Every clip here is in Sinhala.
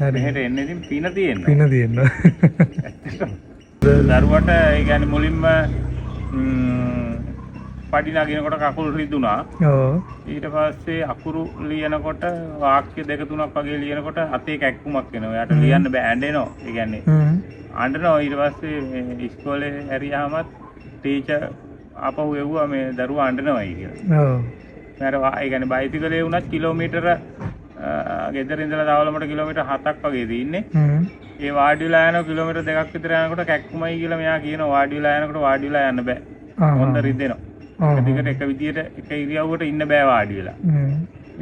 මෙහෙට එන්නේ ඉතින් පින තියෙනවා. පින තියෙනවා. දරුවට ඒ කියන්නේ මුලින්ම පඩි නගිනකොට කකුල් රිදුනා. ඔව්. ඊට පස්සේ අකුරු ලියනකොට වාක්‍ය දෙක තුනක් වගේ ලියනකොට අතේ කැක්කුමක් එනවා. එයාට ලියන්න බෑ ඇඬෙනවා. ඒ කියන්නේ අඬනවා. ඊට පස්සේ මේ ඉස්කෝලේ හැරියාමත් ටීචර් ආපහු එව්වා මේ දරුවා අඬනවායි කියලා. ඔව්. මම ඒ කියන්නේ බයිසිකලේ වුණත් කිලෝමීටර ගෙදර ඉඳලා දවල්මට කිලෝමීටර් 7ක් වගේ තියෙන්නේ. ඒ වාඩි වෙලා යන කිලෝමීටර් 2ක් විතර යනකොට කැක්කුමයි කියලා මෙයා කියනවා වාඩි වෙලා යනකොට වාඩි වෙලා යන්න බෑ. හොඳ රිදෙනවා. එක දිගට එක විදියට එක ඉරියව්වකට ඉන්න බෑ වාඩි වෙලා.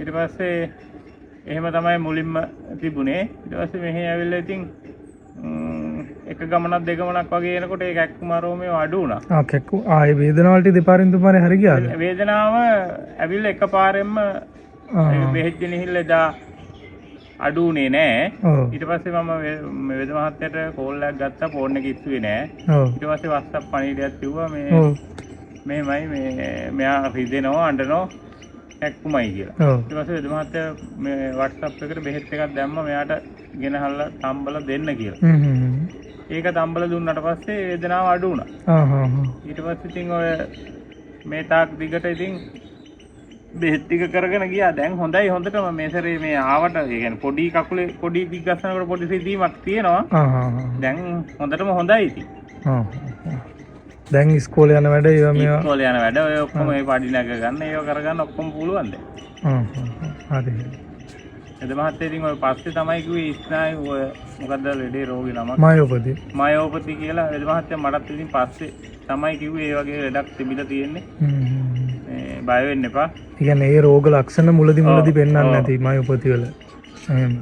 ඊට පස්සේ එහෙම තමයි මුලින්ම තිබුණේ. ඊට පස්සේ මෙහි ඇවිල්ලා ඉතින් එක ගමනක් දෙගමනක් වගේ එනකොට ඒ කැක්කුම රෝමේ අඩු වුණා. කැක්කු ආයේ වේදනාව වලට දෙපාරින් තුමාරේ හරි ගියාද? වේදනාව ඇවිල්ලා එකපාරෙන්ම බෙහෙත් ගෙනහිල්ලා දා අඩු උනේ නෑ. ඊට පස්සේ මම වේද මහත්තයට කෝල් එකක් ගත්තා. ෆෝන් එක ඉස්සුවේ නෑ. ඊට පස්සේ WhatsApp පණිවිඩයක් තිබ්බා මෙහෙමයි මෙයා රිදෙනවා අඬනවා කැක්කුමයි කියලා. ඊට පස්සේ වේද මහත්තයා මේ WhatsApp එකට බෙහෙත් එකක් දැම්මා මෙයාට ගෙනහල්ලා තම්බල දෙන්න කියලා. ඒක තම්බල දුන්නාට පස්සේ වේදනාව අඩු වුණා. ඊට පස්සේ ඉතින් ඔය මේ තාක් දිගට ඉතින් බෙහෙත් ටික කරගෙන ගියා. දැන් හොඳයි හොඳටම මේ සැරේ මේ ආවට ඒ කියන්නේ පොඩි කකුලේ පොඩි දිග්ගස්සනකොට පොඩි සිදීමක් තියෙනවා. දැන් හොඳටම හොඳයි ඉතින්. දැන් ඉස්කෝලේ යන වැඩ ඒවා මේවා ඉස්කෝලේ යන වැඩ ඔය ඔක්කොම ඒ පඩි නැග ගන්න ඒවා කරගන්න ඔක්කොම පුළුවන් දැන්. හරි. එද මහත්තයා ඉතින් ඔය පස්සේ තමයි කිව්වේ ස්නායු ඔය මොකද්ද ලෙඩේ රෝගී නමක් මයෝපති කියලා. එද මහත්තයා මටත් ඉතින් පස්සේ තමයි කිව්වේ ඒ වගේ ලෙඩක් තිබිලා තියෙන්නේ. බය වෙන්න එපා. ඒ කියන්නේ ඒ රෝග ලක්ෂණ මුලදි පෙන්වන්නේ නැති මයෝපති වල. එහෙම.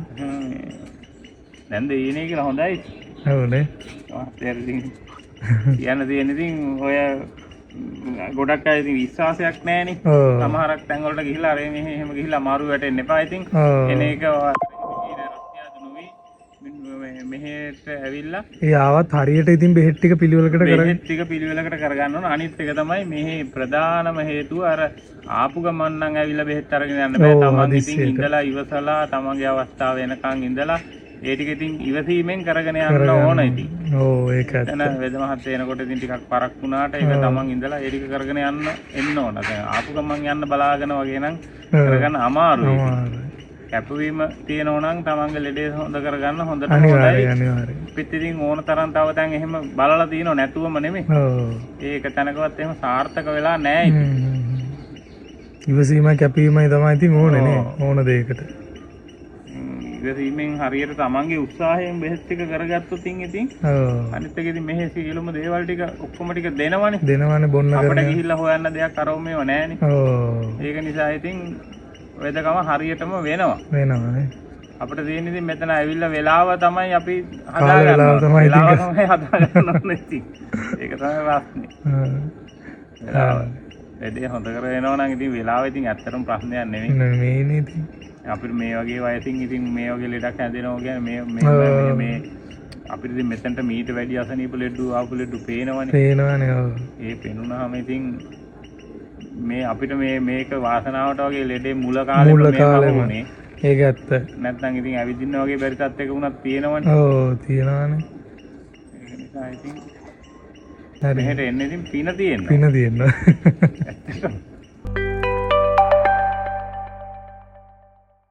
දැන් දෙයනේ කියලා හොඳයි. ඔව්නේ. කියන්න තියෙන ඉතින් ඔය ගොඩක් අය ඉතින් විශ්වාසයක් නැහැනේ. සමහරක් තැන් වලට ගිහිල්ලා අර මෙහෙ එහෙම ගිහිල්ලා අමාරු වැටෙන්න එපා. ඉතින් එන එක මෙහෙට ඇවිල්ලා ඒ ආවත් හරියට ඉතින් බෙහෙත් ටික පිළිවෙලකට කරගන්න ඕන. අනිත් එක තමයි මෙහි ප්‍රධානම හේතුව අර ආපු ගමන් නම් ඇවිල්ලා බෙහෙත් අරගෙන යන්න බෑ. තමන් ඉතින් ඉඳලා ඉවසලා තමන්ගේ අවස්ථාව එනකන් ඉඳලා ඒ ටික ඉතින් ඉවසීමෙන් කරගෙන යන්න ඕන ඉතින්. ඔව් ඒක ඇත්ත. එතන වේද මහත්තයා එනකොට ඉතින් ටිකක් පරක් වුණාට ඒක තමන් ඉඳලා ඒ ටික කරගෙන එන්න ඕන. දැන් ආපු ගමන් යන්න බලාගෙන වගේ නම් කරගන්න අමාරුයි. කැපවීම තියෙනවා නම් තමන්ගේ ලෙඩේ හොඳ කරගන්න හොඳට හොඳයි. පිට ඉතින් ඕන තරම් තව දැන් එහෙම බලලා තියෙනව නැතුවම නෙමෙයි. ඒක තැනකවත් එහෙම සාර්ථක වෙලා නැහැ ඉතින්. ඉවසීමයි කැපවීමයි තමයි ඉතින් ඕනේ නේ ඕන දෙයකට. ඉවසීමෙන් හරියට තමන්ගේ උත්සාහයෙන් බෙහෙත් ටික කරගත්තොත් ඉතින් අනිත් එක ඉතින් මෙහෙ සියලුම දේවල් ටික ඔක්කොම ටික දෙනවනේ බොන්න කරන. අපිට ගිහිල්ලා හොයන්න දෙයක් අරව මේව නැහැනේ. ඒක නිසා ඉතින් වේදකම හරියටම වෙනවා නේ. අපිට තියෙන ඉතින් මෙතන ඇවිල්ලා වෙලාව තමයි අපි හදාගන්න ඕනේ ඉතින්. ඒක තමයි වාස්නේ. වැඩේ හොඳ කර වෙනවා නම් ඉතින් වෙලාව ඉතින් ඇත්තටම ප්‍රශ්නයක් නෙමෙයි. ඉතින් අපිට මේ වගේ වයසින් ඉතින් මේ වගේ ලෙඩක් හැදෙනවා කියන්නේ මේ අපිට ඉතින් මෙතනට මීට වැඩි අසනීප ලෙඩ ආපු ලෙඩ පේනවනේ. ඒ පේනුනහම ඉතින් මේ අපිට මේක වාසනාවට වගේ ලෙඩේ මුල කාලෙම මේ ඒක ඇත්ත. නැත්නම් ඉතින් ඇවිදින්න වගේ බැරි තත්ත්වයක වුණත් තියෙනවනේ. ඔව් තියෙනවනේ. ඒක නිසා ඉතින් මෙහෙට එන්නේ ඉතින් පින තියෙනවා. පින තියෙනවා.